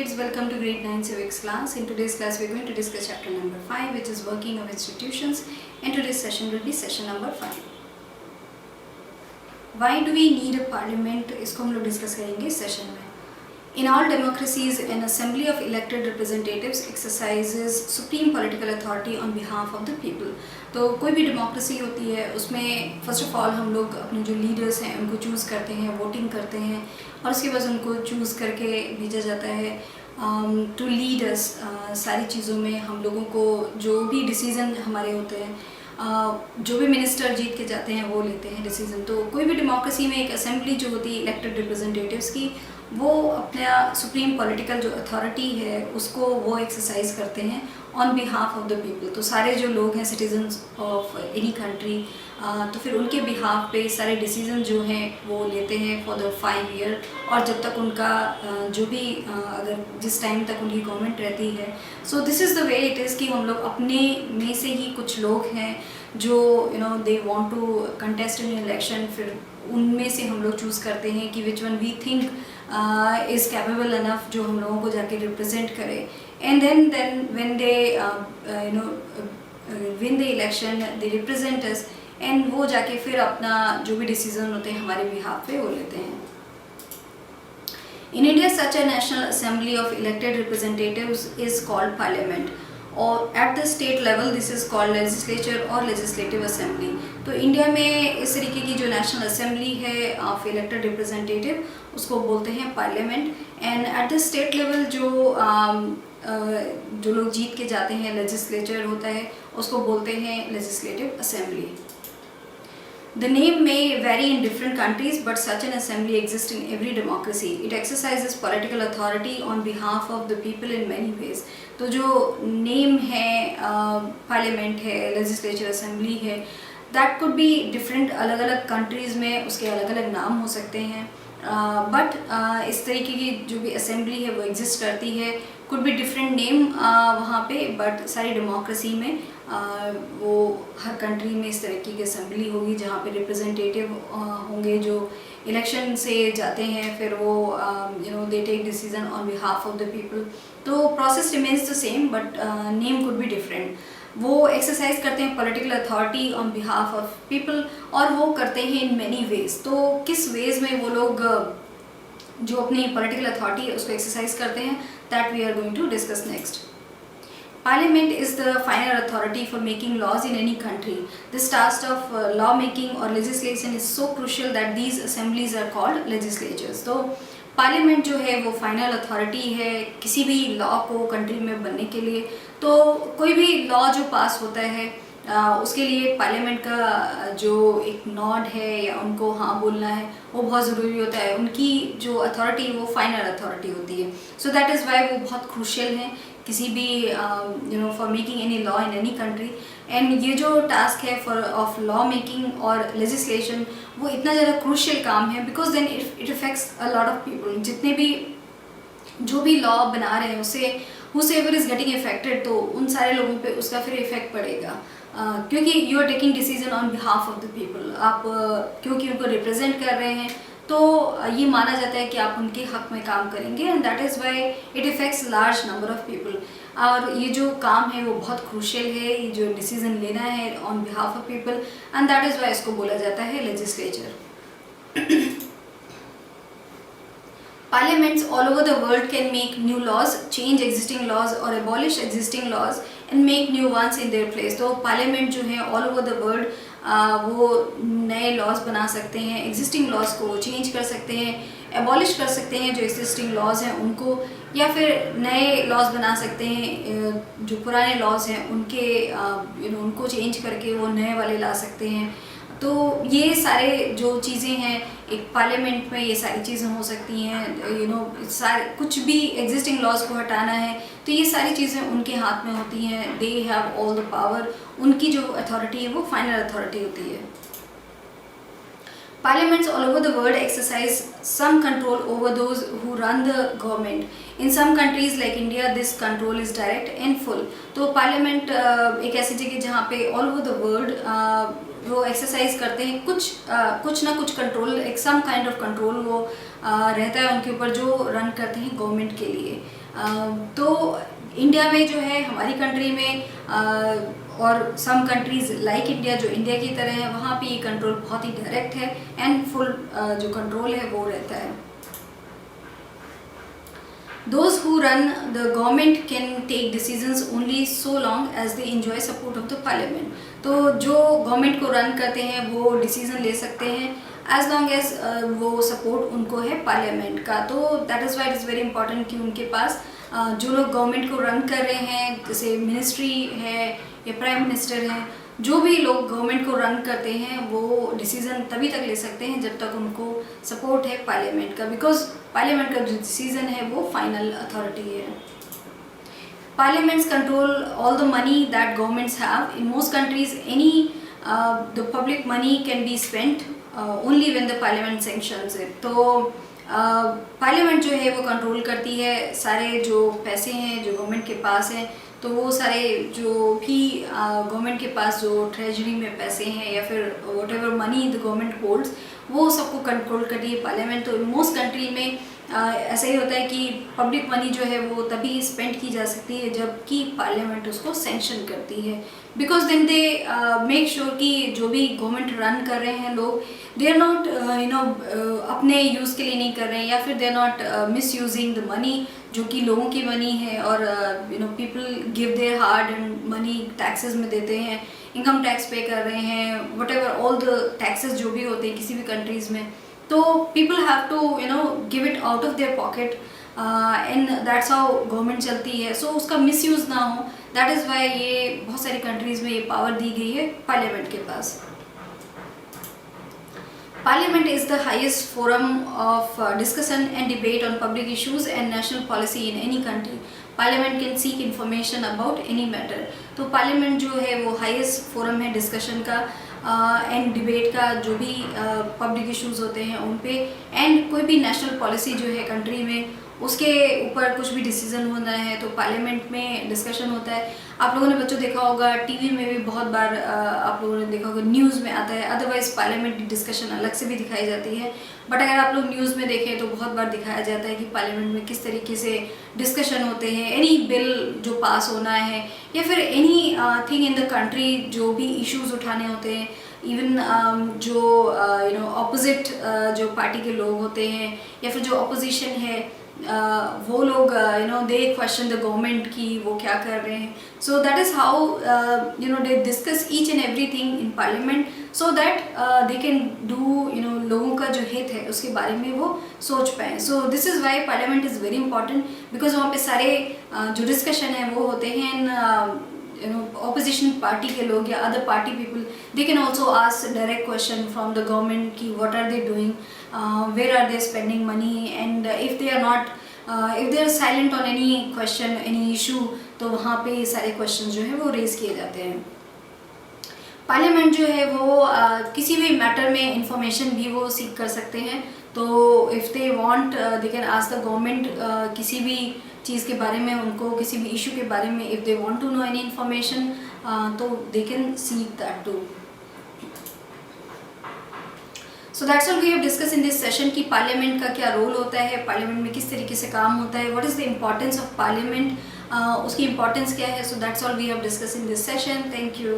kids, welcome to grade 9 civics class. In today's class we are going to discuss chapter number 5, which is working of institutions, and today's session will be session number 5. Why do we need a parliament? इसको हम लोग discuss करेंगे session में. In all democracies, an assembly of elected representatives exercises supreme political authority on behalf of the people. तो कोई भी democracy होती है उसमें फर्स्ट ऑफ ऑल हम लोग अपने जो लीडर्स हैं उनको चूज़ करते हैं, वोटिंग करते हैं और उसके बाद उनको चूज़ करके भेजा जाता है टू लीड अस. सारी चीज़ों में हम लोगों को जो भी डिसीज़न हमारे होते हैं, जो भी मिनिस्टर जीत के जाते हैं वो लेते हैं डिसीज़न. तो कोई भी डेमोक्रेसी में एक असेंबली जो होती है इलेक्टेड रिप्रेजेंटेटिव्स की, वो अपना सुप्रीम पॉलिटिकल जो अथॉरिटी है उसको वो एक्सरसाइज करते हैं on behalf of the people. तो सारे जो लोग हैं सिटीजन्स ऑफ एनी कंट्री, तो फिर उनके बिहाफ पे सारे डिसीजन जो हैं वो लेते हैं फॉर द 5 ईयर. और जब तक उनका जो भी अगर जिस टाइम तक उनकी गवर्नमेंट रहती है. So this is the way it is कि हम लोग अपने में से ही कुछ लोग हैं जो they want to contest in election. फिर उनमें से हम लोग चूज़ करते हैं कि which one we think is capable enough जो हम लोगों को जाके रिप्रेजेंट करे. And then when they win the election they represent us, एंड वो जाके फिर अपना जो भी डिसीजन होते हैं हमारे बिहाफ पे वो लेते हैं. In India, such a national assembly of elected representatives is called parliament, or at the state level this is called legislature or legislative assembly. तो इंडिया में इस तरीके की जो नेशनल असेंबली है ऑफ इलेक्टेड रिप्रेजेंटेटिव उसको बोलते हैं parliament. And at the state level जो लोग जीत के जाते हैं लेजिस्लेचर होता है उसको बोलते हैं legislative assembly. The name may vary in different countries, but such an assembly exists in every democracy. It exercises political authority on behalf of the people in many ways. तो जो नेम है parliament है, legislature assembly है, that could be different. अलग अलग countries में उसके अलग अलग नाम हो सकते हैं. बट इस तरीके की जो भी असेंबली है वो एग्जिस्ट करती है. कुड बी डिफरेंट नेम वहाँ पे, बट सारी डेमोक्रेसी में वो हर कंट्री में इस तरीके की असेंबली होगी जहाँ पे रिप्रेजेंटेटिव होंगे जो इलेक्शन से जाते हैं. फिर वो they take decision on behalf of the people. तो process remains the same but name could be different. वो एक्सरसाइज करते हैं political authority on behalf of people और वो करते हैं इन मैनी वेज. तो किस वेज में वो लोग जो अपनी पॉलिटिकल अथॉरिटी है उसको एक्सरसाइज करते हैं, that we are going to discuss next. Parliament is the final authority for making laws in any country. This task of law making or legislation is so crucial that these assemblies are called legislatures. तो parliament जो है वो final authority है किसी भी law को country में बनने के लिए. तो कोई भी लॉ जो पास होता है उसके लिए पार्लियामेंट का जो एक नॉड है या उनको हाँ बोलना है वो बहुत ज़रूरी होता है. उनकी जो अथॉरिटी है वो फाइनल अथॉरिटी होती है. सो दैट इज़ वाई वो बहुत क्रूशियल हैं किसी भी for making any law in any country. And ये जो टास्क है फॉर ऑफ लॉ मेकिंग और लेजिस्लेशन वो इतना ज़्यादा क्रूशियल काम है because then it affects a lot of people. जितने भी जो भी लॉ बना रहे हैं उससे whosoever इज़ गेटिंग इफेक्टेड, तो उन सारे लोगों पे उसका फिर इफेक्ट पड़ेगा. क्योंकि you are taking decision on behalf of the people. आप क्योंकि उनको रिप्रेजेंट कर रहे हैं तो ये माना जाता है कि आप उनके हक में काम करेंगे. And that is why it effects large number of people. और ये जो काम है वो बहुत क्रूशियल है, ये जो डिसीजन लेना है on behalf of people, and that is why इसको बोला जाता है legislature. Parliaments all over the world can make new laws, change existing laws or abolish existing laws and make new ones in their place. तो parliament जो है all over the world वो नए laws बना सकते हैं, एग्जिस्टिंग लॉज को change कर सकते हैं, एबॉलिश कर सकते हैं जो एग्जिस्टिंग लॉज हैं उनको, या फिर नए लॉज बना सकते हैं. जो पुराने लॉज हैं उनके उनको चेंज करके वो नए वाले ला सकते हैं. तो ये सारे जो चीज़ें हैं एक पार्लियामेंट में ये सारी चीज़ें हो सकती हैं. सारे कुछ भी एग्जिस्टिंग लॉज को हटाना है तो ये सारी चीज़ें उनके हाथ में होती हैं. They have all the power. उनकी जो अथॉरिटी है वो फाइनल अथॉरिटी होती है. Parliaments all over the world exercise some control over those who run the government. In some countries like India, this control is direct and full. तो parliament एक ऐसी जगह जहाँ पे all over the world वो exercise करते हैं कुछ ना कुछ कंट्रोल, एक सम काइंड ऑफ कंट्रोल वो रहता है उनके ऊपर जो रन करते हैं गवर्नमेंट के लिए. तो इंडिया में जो है, हमारी कंट्री में और सम कंट्रीज़ लाइक इंडिया जो इंडिया की तरह है, वहाँ पे ये कंट्रोल बहुत ही डायरेक्ट है एंड फुल जो कंट्रोल है वो रहता है। Those who run the government can take decisions only so long as they enjoy support of the parliament. तो जो गवर्नमेंट को रन करते हैं वो डिसीजन ले सकते हैं एज लॉन्ग एज वो सपोर्ट उनको है पार्लियामेंट का। तो that is why it is very important कि उनके पास जो लोग गवर्नमेंट को रन कर रहे हैं, जैसे मिनिस्ट्री है या प्राइम मिनिस्टर हैं, जो भी लोग गवर्नमेंट को रन करते हैं वो डिसीज़न तभी तक ले सकते हैं जब तक उनको सपोर्ट है पार्लियामेंट का, बिकॉज पार्लियामेंट का जो डिसीज़न है वो फाइनल अथॉरिटी है। Parliaments control all the money that governments have. In most countries, the public money can be spent only when the parliament sanctions it. तो पार्लियामेंट जो है वो कंट्रोल करती है सारे जो पैसे हैं जो गवर्नमेंट के पास हैं। तो वो सारे जो भी गवर्नमेंट के पास जो ट्रेजरी में पैसे हैं या फिर what ever money the government holds, वो सबको कंट्रोल करती है पार्लियामेंट। तो मोस्ट कंट्री में ऐसा ही होता है कि पब्लिक मनी जो है वो तभी स्पेंड की जा सकती है जबकि पार्लियामेंट उसको सैंक्शन करती है, because then they make sure कि जो भी गवर्नमेंट रन कर रहे हैं लोग, दे आर नॉट अपने यूज़ के लिए नहीं कर रहे हैं या फिर they are not misusing the money जो कि लोगों की मनी है। और people give their hard earned money taxes में देते हैं, इनकम टैक्स पे कर रहे हैं, whatever all the taxes जो भी होते हैं किसी भी कंट्रीज़ में। तो people have to give it out of their pocket and that's how government चलती है। सो उसका मिसयूज़ ना हो, दैट इज़ वाई ये बहुत सारी कंट्रीज़ में ये पावर दी गई है पार्लियामेंट के पास। Parliament is the highest forum of discussion and debate on public issues and national policy in any country. Parliament can seek information about any matter. तो Parliament जो है वो highest forum है discussion का and debate का, जो भी public issues होते हैं उन पे, एंड कोई भी नेशनल पॉलिसी जो है कंट्री में उसके ऊपर कुछ भी डिसीजन होना है तो पार्लियामेंट में डिस्कशन होता है। आप लोगों ने बच्चों देखा होगा, टीवी में भी बहुत बार आप लोगों ने देखा होगा, न्यूज़ में आता है। अदरवाइज़ पार्लियामेंट डिस्कशन अलग से भी दिखाई जाती है, बट अगर आप लोग न्यूज़ में देखें तो बहुत बार दिखाया जाता है कि पार्लियामेंट में किस तरीके से डिस्कशन होते हैं। एनी बिल जो पास होना है या फिर any thing in the country, जो भी इश्यूज़ उठाने होते हैं, इवन जो ऑपोजिट जो पार्टी के लोग होते हैं या फिर जो अपोजिशन है, वो लोग दे क्वेश्चन द गवर्नमेंट की वो क्या कर रहे हैं। So that is how they discuss each and everything in parliament so that they can do लोगों का जो हित है उसके बारे में वो सोच पाएँ। So this is why parliament is very important, because वहाँ पे सारे जो डिस्कशन है वो होते हैं। opposition party के लोग या other party people, they can also ask direct question from the government कि what are they doing, where are they spending money, and if they are not if they are silent on any question, any issue, तो वहाँ पे सारे questions जो है वो raise किए जाते हैं। पार्लियामेंट जो है वो किसी भी मैटर में इंफॉर्मेशन भी वो सीख कर सकते हैं। तो if they want they can ask the government किसी भी चीज़ के बारे में, उनको किसी भी इशू के बारे में, if they want to know any information तो they can seek that too. So that's all we have discuss in this session कि पार्लियामेंट का क्या रोल होता है, पार्लियामेंट में किस तरीके से काम होता है, what is the importance of Parliament, उसकी इम्पॉर्टेंस क्या है। So that's all we have discuss in this session. Thank you.